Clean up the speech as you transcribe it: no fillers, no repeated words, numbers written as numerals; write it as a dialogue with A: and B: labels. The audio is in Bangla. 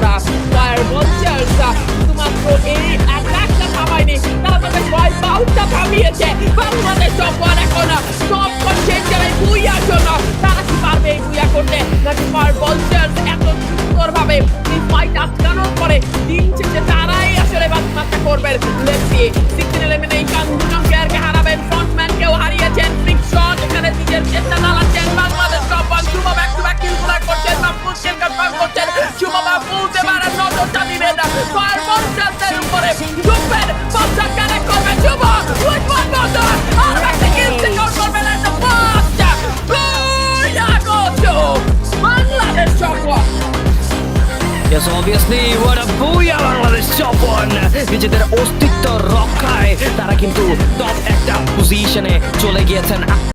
A: তারা ফায়ারবল চার্জা শুধুমাত্র এই অ্যাটাকটা থামায়নি, তারা তাদের ভয় বাউটটা থামিয়েছে। বাংলাদেশ টপ ওয়ান এখন টপ করছেন যারা বুইয়ার জন্য, তারা কি পারবে এই বুইয়া করতে নাকি ফায়ারবল চার্জ এত সুন্দরভাবে এই ফাইট আটকানোর পরে দিন শেষে তারাই আসলে বাজিমাতটা করবেন। লেটস সি 16 এলিমিনেশন দুজন প্লেয়ারকে হারাবেন, ফ্রন্টম্যানকেও হারিয়েছেন, ফ্লিক শট এখানে নিজের চেষ্টা চালাচ্ছেন Bangladesh top one. Shuvo back to back kill করছেন, মাহফুজ কিল কনফার্ম করছেন, শুভ মাহফুজ এবারে নজরটা দিবেন ফায়ারবল চার্জের উপরে, ঢুকবেন বাচ্চা কানেক্ট করবেন শুভ উইথ ওয়ান বটন আর একটা কিল সিকিউর করবেন at the first Bangladesh top one.
B: Yes, obviously, what a booyah Bangladesh top one! নিজেদের অস্তিত্ব রক্ষায় তারা কিন্তু টপ একটা পজিশনে চলে গিয়েছেন।